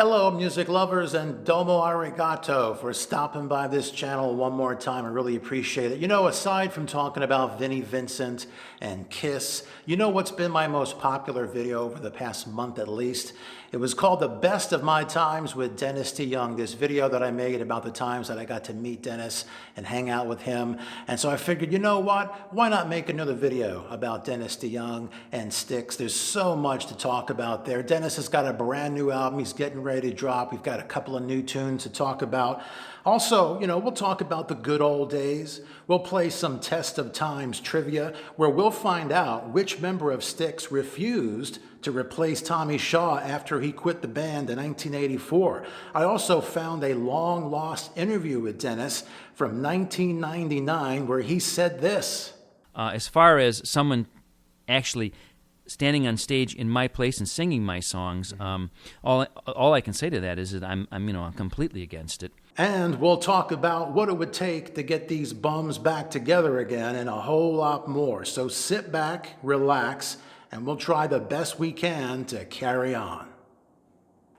Hello, music lovers, and domo arigato for stopping by this channel one more time. I really appreciate it. You know, aside from talking about Vinnie Vincent and Kiss, you know what's been my most popular video over the past month at least? It was called The Best of My Times with Dennis DeYoung, this video that I made about the times that I got to meet Dennis and hang out with him. And so I figured, you know what? Why not make another video about Dennis DeYoung and Styx? There's so much to talk about there. Dennis has got a brand new album he's getting ready to drop. We've got a couple of new tunes to talk about. Also, you know, we'll talk about the good old days. We'll play some Test of Times trivia where we'll find out which member of Styx refused to replace Tommy Shaw after he quit the band in 1984. I also found a long-lost interview with Dennis from 1999 where he said this. As far as someone actually standing on stage in my place and singing my songs, all I can say to that is that I'm completely against it. And we'll talk about what it would take to get these bums back together again and a whole lot more. So sit back, relax, and we'll try the best we can to carry on.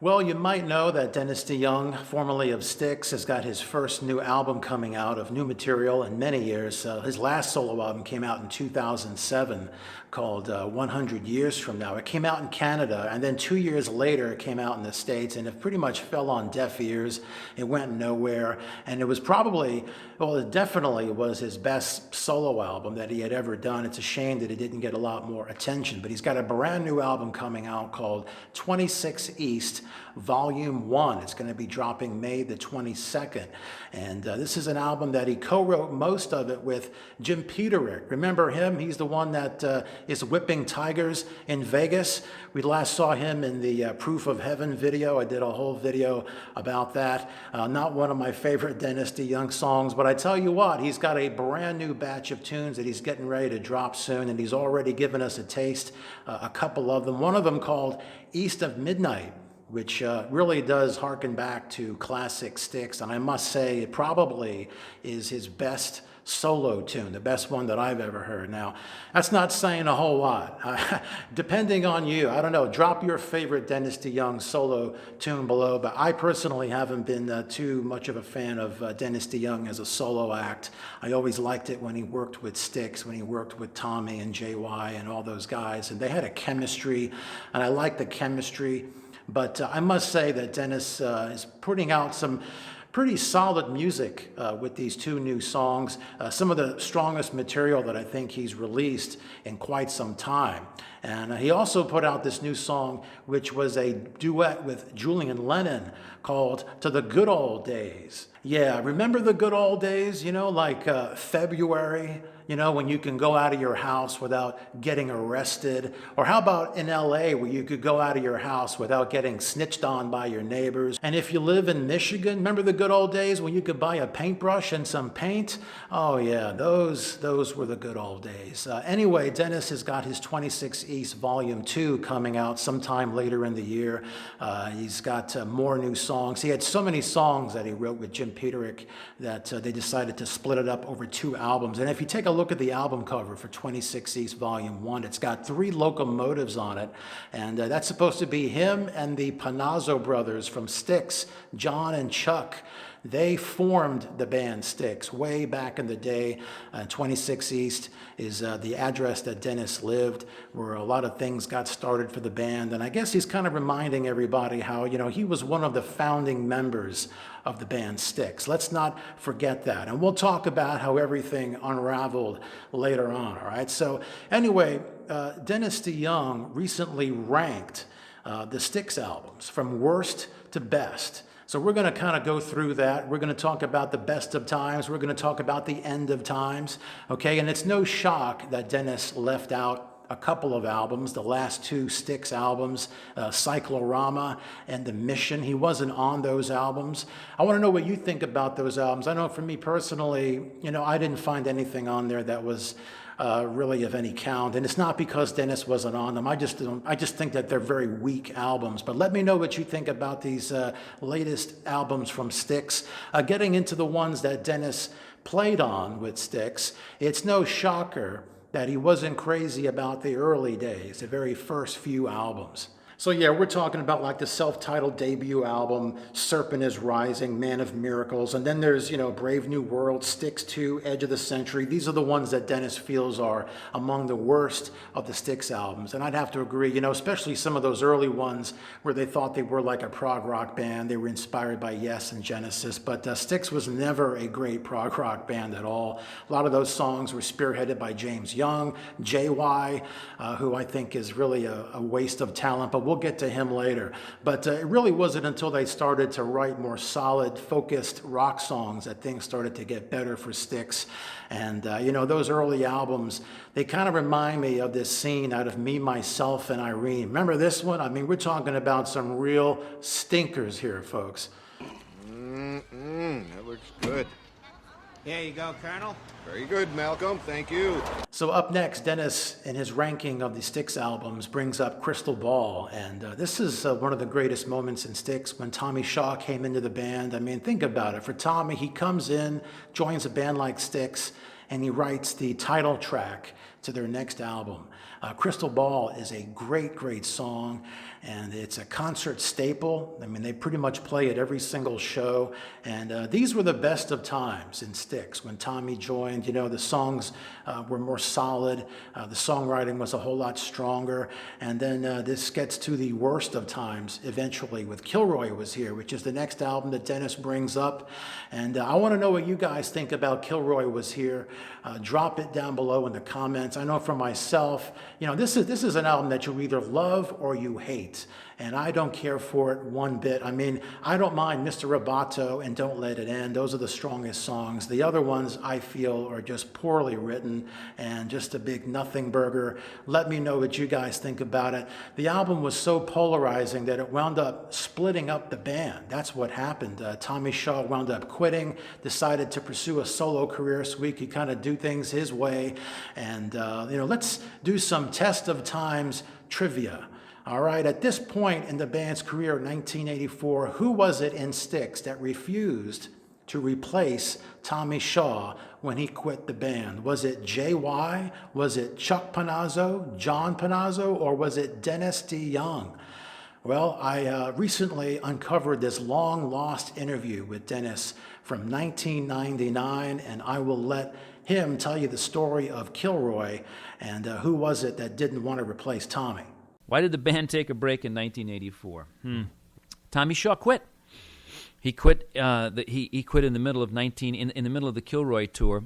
Well, you might know that Dennis DeYoung, formerly of Styx, has got his first new album coming out of new material in many years. His last solo album came out in 2007 called 100 Years From Now. It came out in Canada, and then 2 years later it came out in the States, and it pretty much fell on deaf ears. It went nowhere, and it was probably, well, it definitely was his best solo album that he had ever done. It's a shame that it didn't get a lot more attention, but he's got a brand new album coming out called 26 East, Volume 1. It's going to be dropping May the 22nd. And this is an album that he co-wrote most of it with Jim Peterick. Remember him? He's the one that is whipping tigers in Vegas. We last saw him in the Proof of Heaven video. I did a whole video about that. Not one of my favorite Dennis DeYoung songs, but I tell you what, he's got a brand new batch of tunes that he's getting ready to drop soon, and he's already given us a taste, a couple of them. One of them called East of Midnight, which really does harken back to classic Styx, and I must say it probably is his best solo tune, the best one that I've ever heard. Now, that's not saying a whole lot. Depending on you, I don't know, drop your favorite Dennis DeYoung solo tune below, but I personally haven't been too much of a fan of Dennis DeYoung as a solo act. I always liked it when he worked with Styx, when he worked with Tommy and JY and all those guys, and they had a chemistry, and I like the chemistry. But I must say that Dennis is putting out some pretty solid music with these two new songs, some of the strongest material that I think he's released in quite some time. And he also put out this new song, which was a duet with Julian Lennon called To the Good Old Days. Yeah, remember the good old days, you know, like February, you know, when you can go out of your house without getting arrested? Or how about in LA where you could go out of your house without getting snitched on by your neighbors? And if you live in Michigan, remember the good old days when you could buy a paintbrush and some paint? Oh yeah, those were the good old days. Anyway, Dennis has got his 26 East Volume 2 coming out sometime later in the year. He's got more new songs. He had so many songs that he wrote with Jim Peterick that they decided to split it up over 2 albums. And if you take a look at the album cover for 26 East Volume 1, it's got 3 locomotives on it, and that's supposed to be him and the Panazzo brothers from Styx, John and Chuck. They formed the band Styx way back in the day. 26 East is the address that Dennis lived, where a lot of things got started for the band. And I guess he's kind of reminding everybody how, you know, he was one of the founding members of the band Styx. Let's not forget that. And we'll talk about how everything unraveled later on, all right? So anyway, Dennis DeYoung recently ranked the Styx albums from worst to best. So we're going to kind of go through that. We're going to talk about the best of times. We're going to talk about the end of times, okay? And it's no shock that Dennis left out a couple of albums, the last 2 Styx albums, Cyclorama and The Mission. He wasn't on those albums. I want to know what you think about those albums. I know for me personally, you know, I didn't find anything on there that was really of any count, and it's not because Dennis wasn't on them. I just think that they're very weak albums. But let me know what you think about these latest albums from Styx. Getting into the ones that Dennis played on with Styx, it's no shocker that he wasn't crazy about the early days, the very first few albums. So yeah, we're talking about like the self-titled debut album, Serpent is Rising, Man of Miracles, and then there's, Brave New World, Styx 2, Edge of the Century. These are the ones that Dennis feels are among the worst of the Styx albums. And I'd have to agree, especially some of those early ones where they thought they were like a prog rock band. They were inspired by Yes and Genesis, but Styx was never a great prog rock band at all. A lot of those songs were spearheaded by James Young, JY, who I think is really a waste of talent, but we'll get to him later. But it really wasn't until they started to write more solid, focused rock songs that things started to get better for Styx. And, those early albums, they kind of remind me of this scene out of Me, Myself, and Irene. Remember this one? I mean, we're talking about some real stinkers here, folks. That looks good. Here you go, Colonel. Very good, Malcolm. Thank you. So up next, Dennis, in his ranking of the Styx albums, brings up Crystal Ball. And this is one of the greatest moments in Styx when Tommy Shaw came into the band. I mean, think about it. For Tommy, he comes in, joins a band like Styx, and he writes the title track to their next album. Crystal Ball is a great, great song, and it's a concert staple. I mean, they pretty much play it every single show, and these were the best of times in Styx. When Tommy joined, the songs were more solid, the songwriting was a whole lot stronger, and then this gets to the worst of times eventually with Kilroy Was Here, which is the next album that Dennis brings up, and I want to know what you guys think about Kilroy Was Here. Drop it down below in the comments. I know for myself, this is an album that you either love or you hate, and I don't care for it one bit. I mean, I don't mind Mr. Roboto and Don't Let It End. Those are the strongest songs. The other ones I feel are just poorly written and just a big nothing burger. Let me know what you guys think about it. The album was so polarizing that it wound up splitting up the band. That's what happened. Tommy Shaw wound up quitting, decided to pursue a solo career so he could kind of do things his way. And, let's do some test of times trivia. All right, at this point in the band's career, 1984, who was it in Styx that refused to replace Tommy Shaw when he quit the band? Was it JY? Was it Chuck Panazzo, John Panazzo, or was it Dennis DeYoung? Well, I recently uncovered this long-lost interview with Dennis from 1999, and I will let him tell you the story of Kilroy and who was it that didn't want to replace Tommy. Why did the band take a break in 1984? Tommy Shaw quit. He quit. He quit in the middle of in the middle of the Kilroy tour.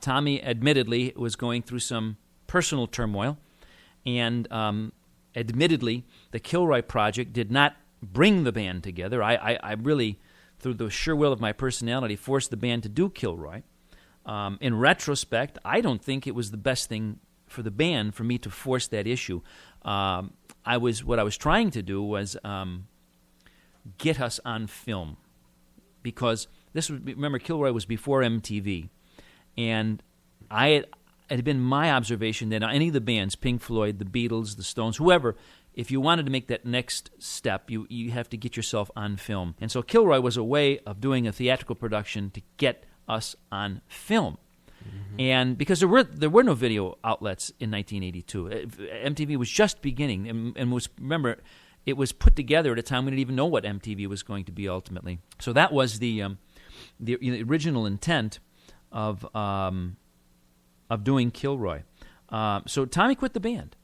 Tommy admittedly was going through some personal turmoil, and admittedly the Kilroy project did not bring the band together. I really, through the sheer will of my personality, forced the band to do Kilroy. In retrospect, I don't think it was the best thing for the band for me to force that issue. What I was trying to do was get us on film, because remember, Kilroy was before MTV, and it had been my observation that any of the bands, Pink Floyd, the Beatles, the Stones, whoever, if you wanted to make that next step, you have to get yourself on film. And so Kilroy was a way of doing a theatrical production to get us on film. And because there were no video outlets in 1982, MTV was just beginning, and was, remember, it was put together at a time we didn't even know what MTV was going to be ultimately. So that was the original intent of doing Kilroy. So Tommy quit the band.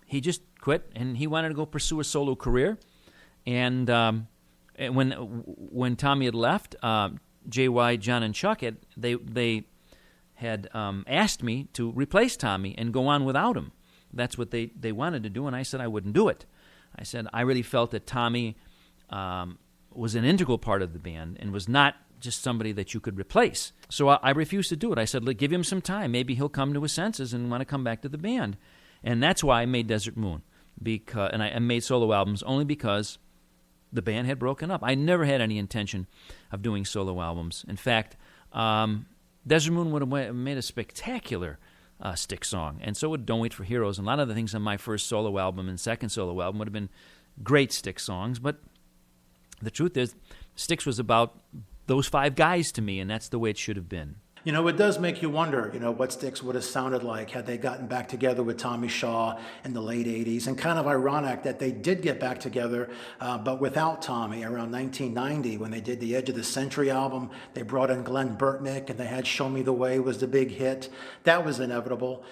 He just quit, and he wanted to go pursue a solo career. And when Tommy had left, JY, John, and Chuck they had asked me to replace Tommy and go on without him. That's what they wanted to do, and I said I wouldn't do it. I said I really felt that Tommy was an integral part of the band and was not just somebody that you could replace. So I refused to do it. I said, look, give him some time. Maybe he'll come to his senses and want to come back to the band. And that's why I made Desert Moon. And I made solo albums only because the band had broken up. I never had any intention of doing solo albums. In fact, Desert Moon would have made a spectacular Styx song, and so would Don't Wait for Heroes. And a lot of the things on my first solo album and second solo album would have been great Styx songs, but the truth is, Styx was about those five guys to me, and that's the way it should have been. You know, it does make you wonder, what Styx would have sounded like had they gotten back together with Tommy Shaw in the late 80s. And kind of ironic that they did get back together, but without Tommy around 1990 when they did the Edge of the Century album. They brought in Glenn Burtnick and they had Show Me the Way was the big hit. That was inevitable.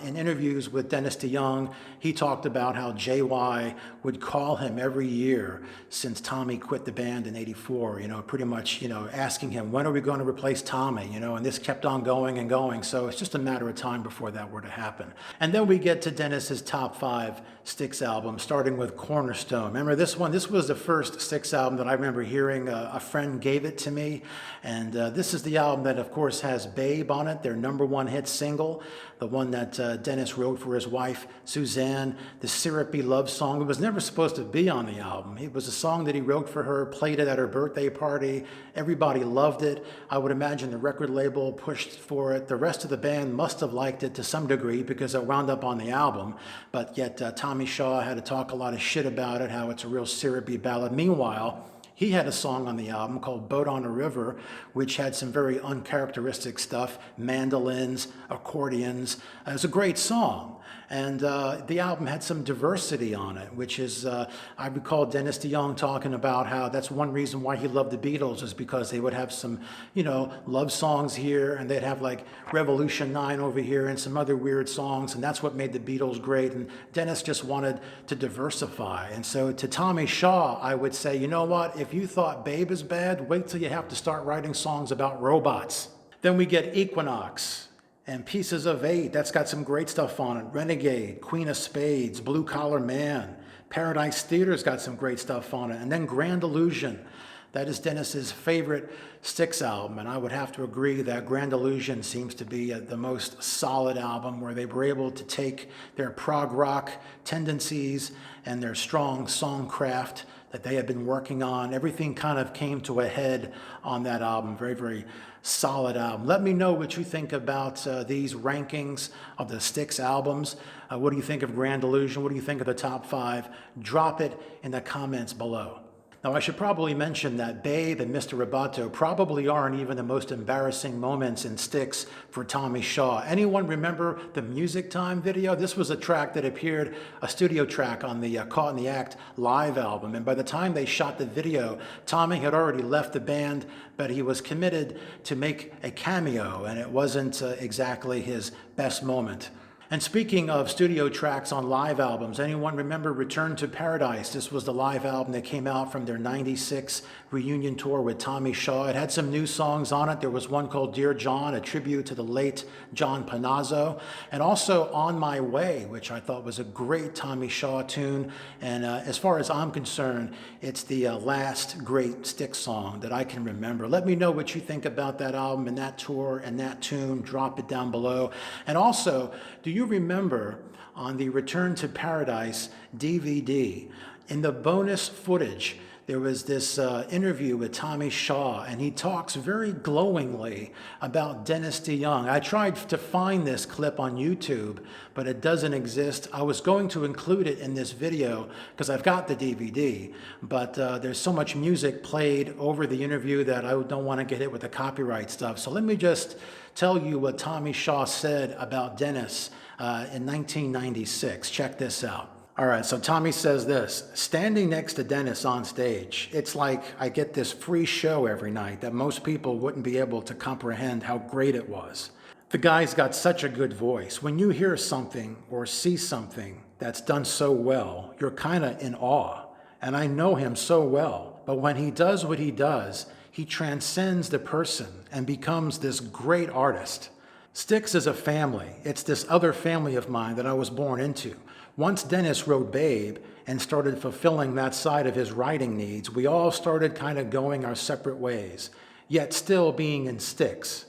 In interviews with Dennis DeYoung, he talked about how JY would call him every year since Tommy quit the band in 84, pretty much, asking him, when are we going to replace Tommy, and this kept on going and going. So it's just a matter of time before that were to happen. And then we get to Dennis's top 5 Styx albums, starting with Cornerstone. Remember this one? This was the first Styx album that I remember hearing. A friend gave it to me. And this is the album that, of course, has Babe on it, their #1 hit single, the one that Dennis wrote for his wife, Suzanne, the syrupy love song. It was never supposed to be on the album. It was a song that he wrote for her, played it at her birthday party. Everybody loved it. I would imagine the record label pushed for it. The rest of the band must have liked it to some degree because it wound up on the album. But yet Tommy Shaw had to talk a lot of shit about it, how it's a real syrupy ballad. Meanwhile, he had a song on the album called Boat on a River, which had some very uncharacteristic stuff, mandolins, accordions. It was a great song. And the album had some diversity on it, which is, I recall Dennis DeYoung talking about how that's one reason why he loved the Beatles is because they would have some, love songs here, and they'd have like Revolution 9 over here and some other weird songs, and that's what made the Beatles great. And Dennis just wanted to diversify. And so to Tommy Shaw, I would say, you know what, if you thought Babe is bad, wait till you have to start writing songs about robots. Then we get Equinox and Pieces of 8. That's got some great stuff on it. Renegade, Queen of Spades, Blue Collar Man. Paradise Theater's got some great stuff on it. And then Grand Illusion. That is Dennis's favorite Styx album, and I would have to agree that Grand Illusion seems to be the most solid album where they were able to take their prog rock tendencies and their strong songcraft that they had been working on. Everything kind of came to a head on that album. Very, very solid album. Let me know what you think about these rankings of the Styx albums. What do you think of Grand Illusion? What do you think of the top 5? Drop it in the comments below. Now, I should probably mention that Babe and Mr. Roboto probably aren't even the most embarrassing moments in Styx for Tommy Shaw. Anyone remember the Music Time video? This was a track that appeared, a studio track on the Caught in the Act live album. And by the time they shot the video, Tommy had already left the band, but he was committed to make a cameo, and it wasn't exactly his best moment. And speaking of studio tracks on live albums, anyone remember Return to Paradise? This was the live album that came out from their 96 reunion tour with Tommy Shaw. It had some new songs on it. There was one called Dear John, a tribute to the late John Panazzo, and also On My Way, which I thought was a great Tommy Shaw tune. And as far as I'm concerned, it's the last great Styx song that I can remember. Let me know what you think about that album and that tour and that tune. Drop it down below. And also, do you remember on the Return to Paradise DVD, in the bonus footage, there was this interview with Tommy Shaw, and he talks very glowingly about Dennis DeYoung. I tried to find this clip on YouTube, but it doesn't exist. I was going to include it in this video because I've got the DVD, but there's so much music played over the interview that I don't want to get hit with the copyright stuff. So let me just tell you what Tommy Shaw said about Dennis in 1996. Check this out. All right, so Tommy says this: standing next to Dennis on stage, it's like I get this free show every night that most people wouldn't be able to comprehend how great it was. The guy's got such a good voice. When you hear something or see something that's done so well, you're kind of in awe. And I know him so well, but when he does what he does, he transcends the person and becomes this great artist. Styx is a family. It's this other family of mine that I was born into. Once Dennis wrote Babe and started fulfilling that side of his writing needs, we all started kind of going our separate ways, yet still being in Styx.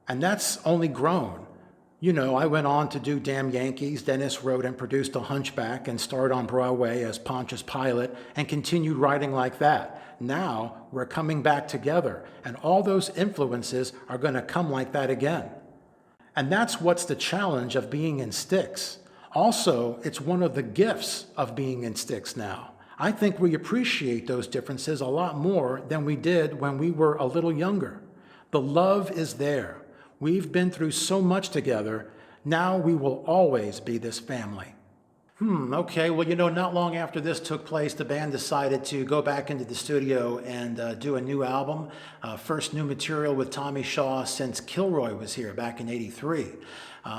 And that's only grown. You know, I went on to do Damn Yankees. Dennis wrote and produced A Hunchback and starred on Broadway as Pontius Pilate and continued writing like that. Now we're coming back together, and all those influences are going to come like that again. And that's what's the challenge of being in Styx. Also, it's one of the gifts of being in Styx now. I think we appreciate those differences a lot more than we did when we were a little younger. The love is there. We've been through so much together. Now we will always be this family. Okay. Well, not long after this took place, the band decided to go back into the studio and do a new album. First new material with Tommy Shaw since Kilroy Was Here back in '83.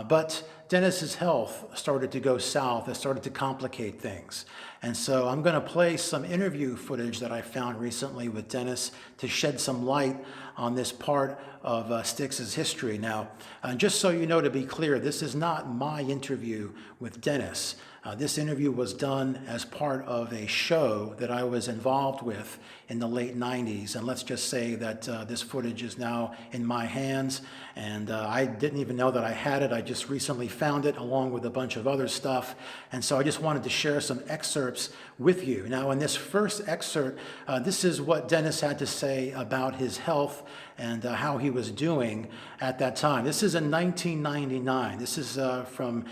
But Dennis's health started to go south. It started to complicate things. And so I'm going to play some interview footage that I found recently with Dennis to shed some light on this part of Styx's history. Now, just so you know, to be clear, this is not my interview with Dennis. This interview was done as part of a show that I was involved with in the late 90s. And let's just say that this footage is now in my hands. And I didn't even know that I had it. I just recently found it along with a bunch of other stuff. And so I just wanted to share some excerpts with you. Now, in this first excerpt, this is what Dennis had to say about his health and how he was doing at that time. This is in 1999. This is from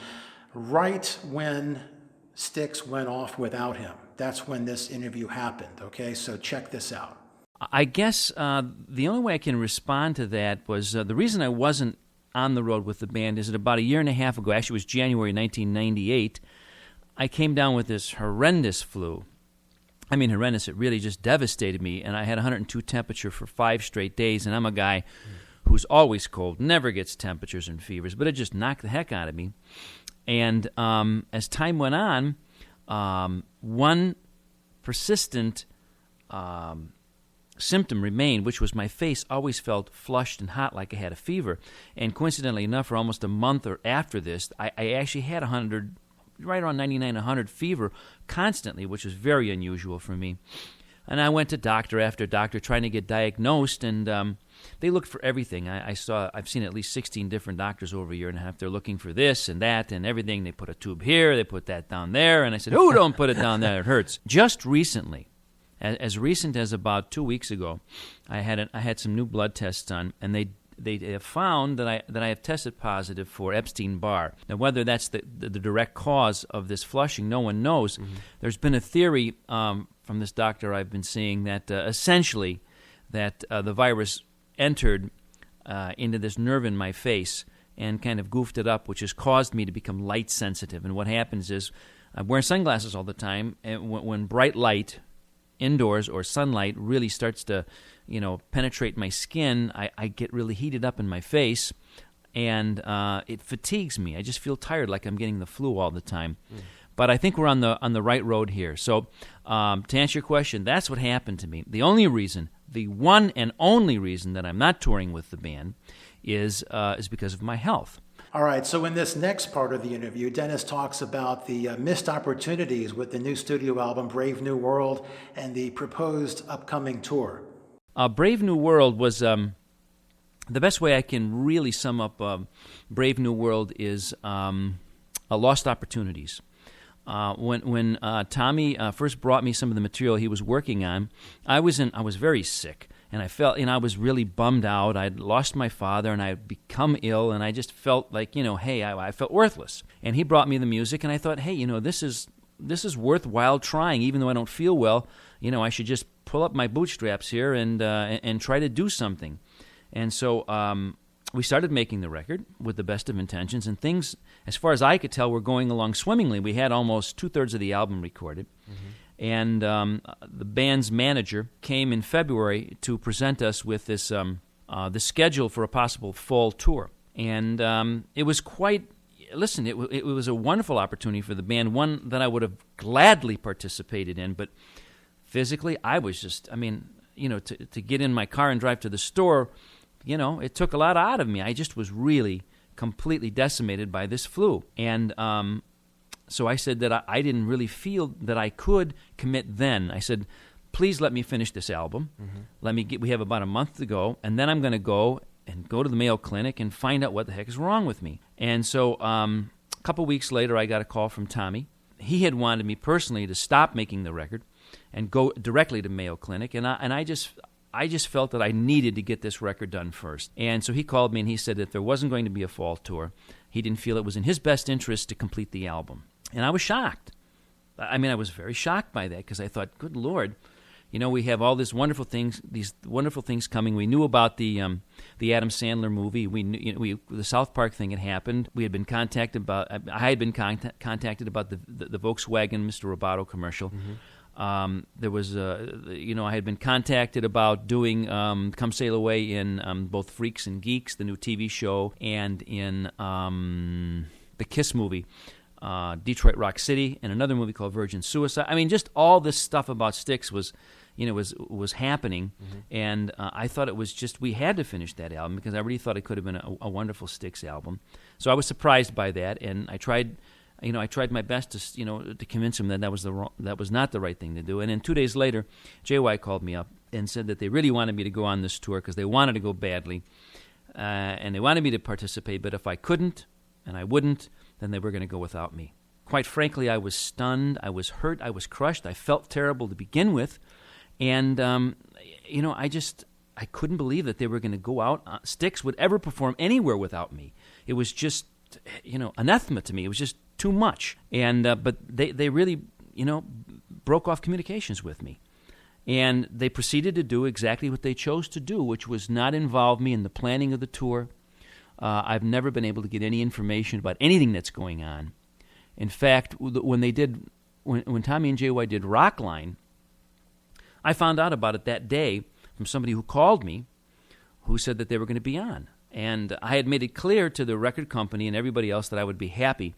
right when Styx went off without him. That's when this interview happened, okay? So check this out. I guess the only way I can respond to that was the reason I wasn't on the road with the band is that about a year and a half ago, actually it was January 1998, I came down with this horrendous flu. I mean, horrendous. It really just devastated me, and I had 102 temperature for 5 straight days, and I'm a guy who's always cold, never gets temperatures and fevers, but it just knocked the heck out of me. And as time went on, one persistent symptom remained, which was my face always felt flushed and hot like I had a fever. And coincidentally enough, for almost a month or after this, I actually had 100, right around 99, 100 fever constantly, which was very unusual for me. And I went to doctor after doctor trying to get diagnosed, and they looked for everything. I've seen at least 16 different doctors over a year and a half. They're looking for this and that and everything. They put a tube here, they put that down there, and I said, "Oh, don't put it down there. It hurts." Just recently, as recent as about 2 weeks ago, I had some new blood tests done, and they have found that I have tested positive for Epstein-Barr. Now, whether that's the direct cause of this flushing, no one knows. Mm-hmm. There's been a theory from this doctor I've been seeing that essentially that the virus entered into this nerve in my face and kind of goofed it up, which has caused me to become light sensitive. And what happens is I'm wearing sunglasses all the time, and when bright light indoors or sunlight really starts to penetrate my skin, I get really heated up in my face, and it fatigues me. I just feel tired, like I'm getting the flu all the time. But I think we're on the right road here. So to answer your question, that's what happened to me. The only reason, the one and only reason that I'm not touring with the band is because of my health. All right, so in this next part of the interview, Dennis talks about the missed opportunities with the new studio album, Brave New World, and the proposed upcoming tour. Brave New World was, the best way I can really sum up Brave New World is lost opportunities. When Tommy first brought me some of the material he was working on, I was very sick, and I was really bummed out. I'd lost my father, and I'd become ill, and I just felt like, hey, I felt worthless. And he brought me the music, and I thought, hey, this is worthwhile trying, even though I don't feel well. I should just pull up my bootstraps here and try to do something. And so we started making the record with the best of intentions, and things, as far as I could tell, were going along swimmingly. We had almost 2/3 of the album recorded. Mm-hmm. And the band's manager came in February to present us with this the schedule for a possible fall tour. And it was it was a wonderful opportunity for the band, one that I would have gladly participated in. But physically, I was just, to get in my car and drive to the store, it took a lot out of me. I just was really completely decimated by this flu. And so I said that I didn't really feel that I could commit then. I said, please let me finish this album. Mm-hmm. We have about a month to go, and then I'm going to go to the Mayo Clinic and find out what the heck is wrong with me. And so a couple weeks later, I got a call from Tommy. He had wanted me personally to stop making the record and go directly to Mayo Clinic, and I just felt that I needed to get this record done first. And so he called me and he said that there wasn't going to be a fall tour. He didn't feel it was in his best interest to complete the album. And I was shocked. I was very shocked by that, because I thought, good Lord, We have all these wonderful things coming. We knew about the Adam Sandler movie. We knew, the South Park thing had happened. We had been contacted about. I had been contacted about the Volkswagen Mr. Roboto commercial. There was, I had been contacted about doing Come Sail Away in both Freaks and Geeks, the new TV show, and in the Kiss movie. Detroit Rock City, and another movie called Virgin Suicide. I mean, just all this stuff about Styx was happening, and I thought it was just, we had to finish that album because I really thought it could have been a wonderful Styx album. So I was surprised by that, and I tried my best to convince him that that was not the right thing to do. And then 2 days later, JY called me up and said that they really wanted me to go on this tour because they wanted to go badly, and they wanted me to participate. But if I couldn't and I wouldn't, then they were going to go without me. Quite frankly, I was stunned, I was hurt, I was crushed, I felt terrible to begin with, and I couldn't believe that they were going to go out. Styx would ever perform anywhere without me. It was just, anathema to me. It was just too much. And but they really, broke off communications with me. And they proceeded to do exactly what they chose to do, which was not involve me in the planning of the tour. I've never been able to get any information about anything that's going on. In fact, when Tommy and JY did Rockline, I found out about it that day from somebody who called me, who said that they were going to be on. And I had made it clear to the record company and everybody else that I would be happy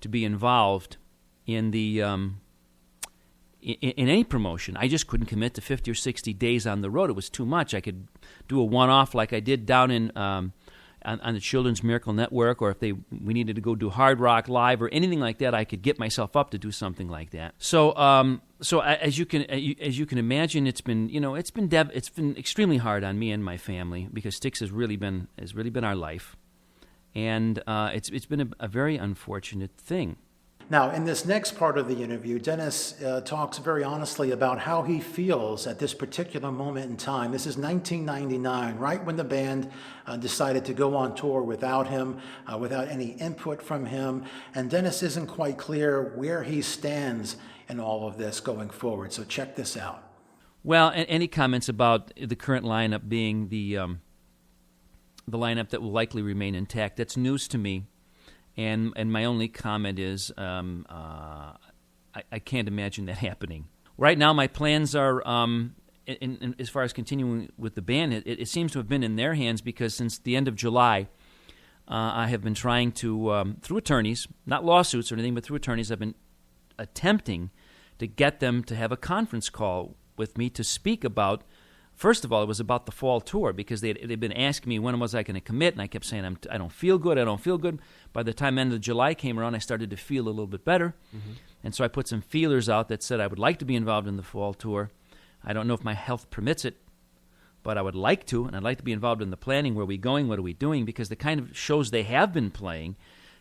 to be involved in the in any promotion. I just couldn't commit to 50 or 60 days on the road. It was too much. I could do a one-off like I did down in on the Children's Miracle Network, or if we needed to go do Hard Rock Live or anything like that, I could get myself up to do something like that. So, as you can imagine, it's been extremely hard on me and my family because Styx has really been our life, and it's been a very unfortunate thing. Now, in this next part of the interview, Dennis talks very honestly about how he feels at this particular moment in time. This is 1999, right when the band decided to go on tour without him, without any input from him. And Dennis isn't quite clear where he stands in all of this going forward. So check this out. Well, any comments about the current lineup being the lineup that will likely remain intact, that's news to me. And my only comment is I can't imagine that happening. Right now, my plans are, as far as continuing with the band, it seems to have been in their hands because since the end of July, I have been trying to, through attorneys, not lawsuits or anything, but through attorneys, I've been attempting to get them to have a conference call with me to speak about. First of all, it was about the fall tour because they'd been asking me when was I going to commit, and I kept saying I don't feel good. By the time end of July came around, I started to feel a little bit better, and so I put some feelers out that said I would like to be involved in the fall tour. I don't know if my health permits it, but I would like to, and I'd like to be involved in the planning. Where are we going? What are we doing? Because the kind of shows they have been playing,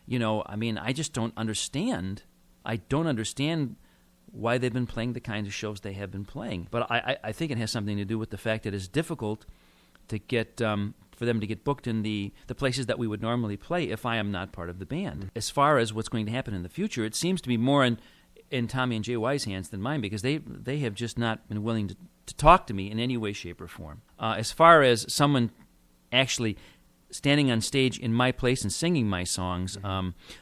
I just don't understand. I don't understand why they've been playing the kinds of shows they have been playing. But I think it has something to do with the fact that it's difficult to get for them to get booked in the places that we would normally play if I am not part of the band. As far as what's going to happen in the future, it seems to be more in Tommy and JY's hands than mine because they have just not been willing to talk to me in any way, shape, or form. As far as someone actually standing on stage in my place and singing my songs,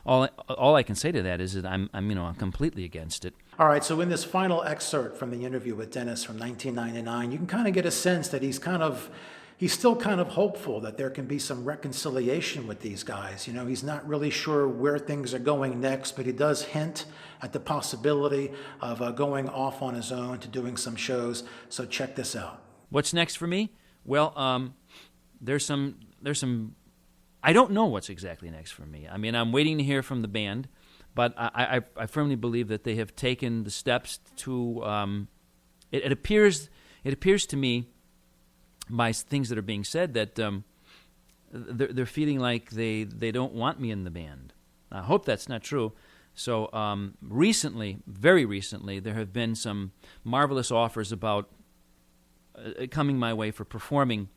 all I can say to that is that I'm completely against it. All right, so in this final excerpt from the interview with Dennis from 1999, you can kind of get a sense that he's still kind of hopeful that there can be some reconciliation with these guys. He's not really sure where things are going next, but he does hint at the possibility of going off on his own to doing some shows. So check this out. What's next for me? Well, there's some. I don't know what's exactly next for me. I mean, I'm waiting to hear from the band, but I firmly believe that they have taken the steps to. It appears to me, by things that are being said, that they're feeling like they don't want me in the band. I hope that's not true. So very recently, there have been some marvelous offers about coming my way for performing.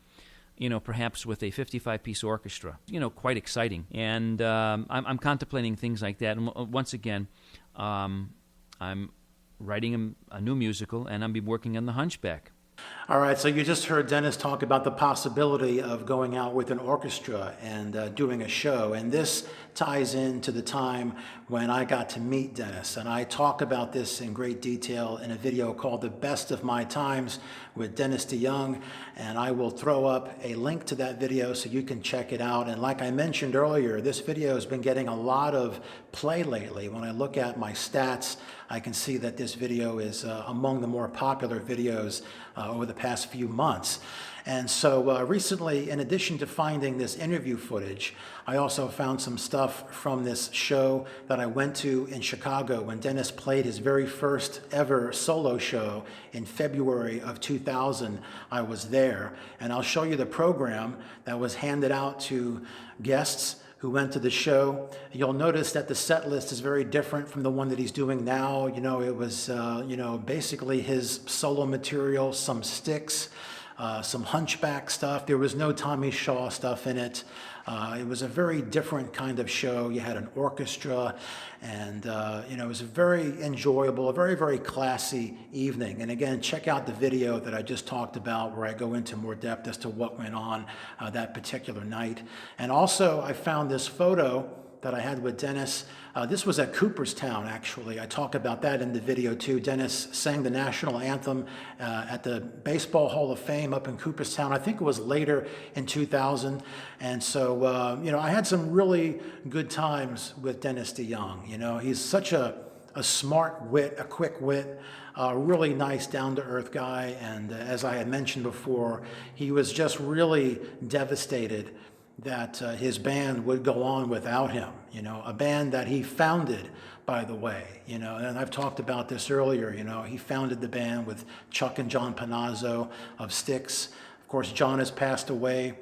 Perhaps with a 55-piece orchestra, quite exciting. And I'm contemplating things like that. And once again, I'm writing a new musical, and I'll be working on The Hunchback. All right, so you just heard Dennis talk about the possibility of going out with an orchestra and doing a show. And this ties into the time when I got to meet Dennis. And I talk about this in great detail in a video called The Best of My Times with Dennis DeYoung. And I will throw up a link to that video so you can check it out. And like I mentioned earlier, this video has been getting a lot of play lately. When I look at my stats, I can see that this video is among the more popular videos over the past few months. And so recently, in addition to finding this interview footage, I also found some stuff from this show that I went to in Chicago when Dennis played his very first ever solo show in February of 2000. I was there, and I'll show you the program that was handed out to guests who went to the show. You'll notice that the set list is very different from the one that he's doing now. You know, it was, basically his solo material, some Styx, some Hunchback stuff. There was no Tommy Shaw stuff in it. It was a very different kind of show. You had an orchestra, and it was a very enjoyable, a very, very classy evening. And again, check out the video that I just talked about where I go into more depth as to what went on that particular night. And also, I found this photo that I had with Dennis. This was at Cooperstown, actually. I talk about that in the video too. Dennis sang the national anthem at the Baseball Hall of Fame up in Cooperstown. I think it was later in 2000. And so, I had some really good times with Dennis DeYoung. You know, he's such a smart wit, a quick wit, a really nice, down-to-earth guy. And as I had mentioned before, he was just really devastated that his band would go on without him, a band that he founded, by the way, and I've talked about this earlier, he founded the band with Chuck and John Panazzo of Styx. Of course, John has passed away.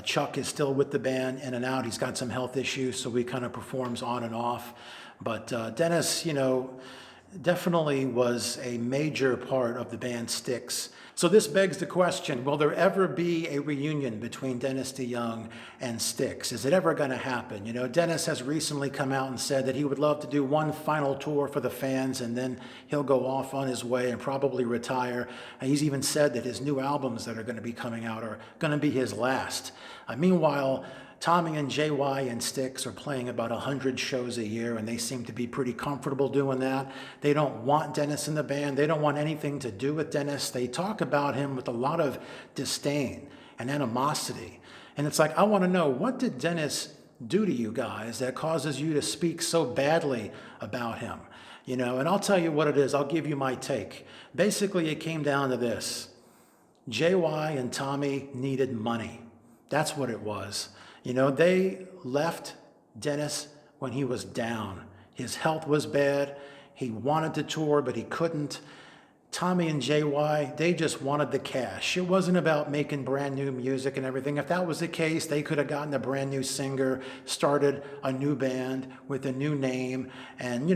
Chuck is still with the band, in and out. He's got some health issues, so he kind of performs on and off. But Dennis, definitely was a major part of the band Styx. So this begs the question, will there ever be a reunion between Dennis DeYoung and Styx? Is it ever going to happen? Dennis has recently come out and said that he would love to do one final tour for the fans, and then he'll go off on his way and probably retire. And he's even said that his new albums that are going to be coming out are going to be his last. Meanwhile, Tommy and JY and Styx are playing about 100 shows a year, and they seem to be pretty comfortable doing that. They don't want Dennis in the band. They don't want anything to do with Dennis. They talk about him with a lot of disdain and animosity. And it's like, I want to know, what did Dennis do to you guys that causes you to speak so badly about him? And I'll tell you what it is. I'll give you my take. Basically, it came down to this. JY and Tommy needed money. That's what it was. They left Dennis when he was down. His health was bad. He wanted to tour, but he couldn't. Tommy and JY, they just wanted the cash. It wasn't about making brand new music and everything. If that was the case, they could have gotten a brand new singer, started a new band with a new name, and,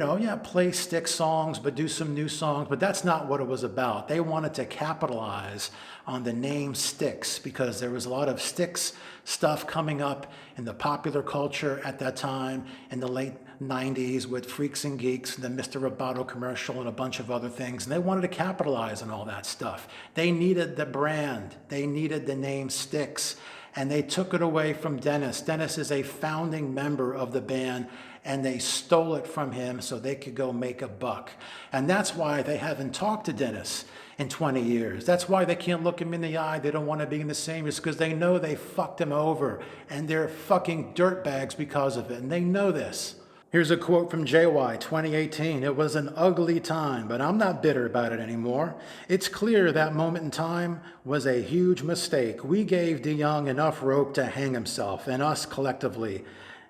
play Styx songs, but do some new songs. But that's not what it was about. They wanted to capitalize on the name Styx because there was a lot of Styx stuff coming up in the popular culture at that time in the late 90s with Freaks and Geeks, the Mr. Roboto commercial, and a bunch of other things. And they wanted to capitalize on all that stuff. They needed the brand. They needed the name Styx. And they took it away from Dennis. Dennis is a founding member of the band, and they stole it from him so they could go make a buck. And that's why they haven't talked to Dennis in 20 years. That's why they can't look him in the eye. They don't want to be in the same. It's because they know they fucked him over, and they're fucking dirtbags because of it. And they know this. Here's a quote from JY, 2018. It was an ugly time, but I'm not bitter about it anymore. It's clear that moment in time was a huge mistake. We gave DeYoung enough rope to hang himself, and us collectively.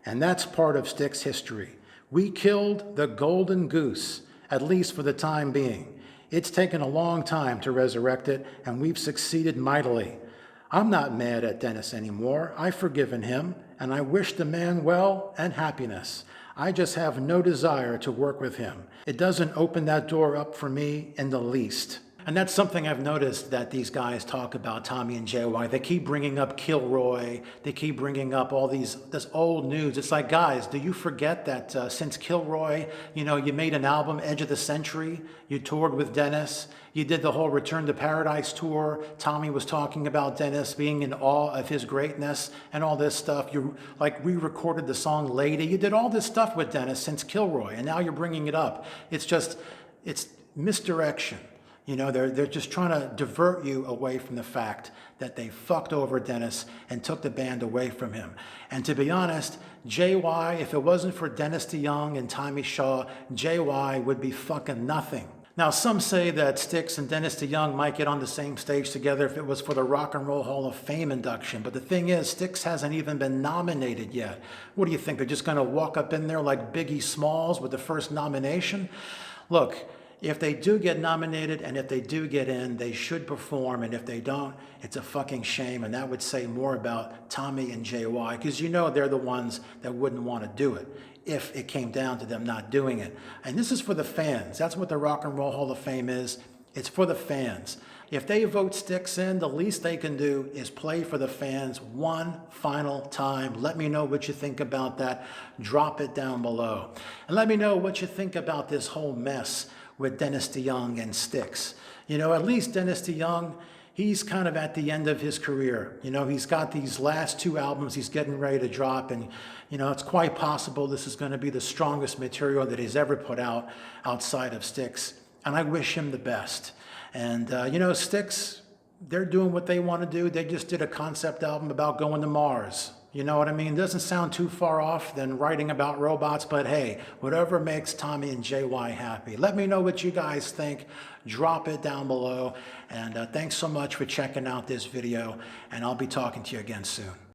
And that's part of Styx history. We killed the golden goose, at least for the time being. It's taken a long time to resurrect it, and we've succeeded mightily. I'm not mad at Dennis anymore. I've forgiven him, and I wish the man well and happiness. I just have no desire to work with him. It doesn't open that door up for me in the least. And that's something I've noticed that these guys talk about, Tommy and JY. They keep bringing up Kilroy. They keep bringing up all this old news. It's like, guys, do you forget that since Kilroy, you made an album, Edge of the Century. You toured with Dennis. You did the whole Return to Paradise tour. Tommy was talking about Dennis being in awe of his greatness and all this stuff. You re-recorded the song Lady. You did all this stuff with Dennis since Kilroy, and now you're bringing it up. It's misdirection. They're just trying to divert you away from the fact that they fucked over Dennis and took the band away from him. And to be honest, JY, if it wasn't for Dennis DeYoung and Tommy Shaw, JY would be fucking nothing. Now, some say that Styx and Dennis DeYoung might get on the same stage together if it was for the Rock and Roll Hall of Fame induction. But the thing is, Styx hasn't even been nominated yet. What do you think? They're just going to walk up in there like Biggie Smalls with the first nomination? Look, if they do get nominated and if they do get in, they should perform. And if they don't, it's a fucking shame. And that would say more about Tommy and JY, because they're the ones that wouldn't want to do it if it came down to them not doing it. And this is for the fans. That's what the Rock and Roll Hall of Fame is. It's for the fans. If they vote Styx in, the least they can do is play for the fans one final time. Let me know what you think about that. Drop it down below. And let me know what you think about this whole mess with Dennis DeYoung and Styx. At least Dennis DeYoung, he's kind of at the end of his career. He's got these last 2 albums he's getting ready to drop, and it's quite possible this is going to be the strongest material that he's ever put out outside of Styx. And I wish him the best. And Styx, they're doing what they want to do. They just did a concept album about going to Mars. You know what I mean? Doesn't sound too far off than writing about robots, but hey, whatever makes Tommy and JY happy. Let me know what you guys think. Drop it down below. And thanks so much for checking out this video, and I'll be talking to you again soon.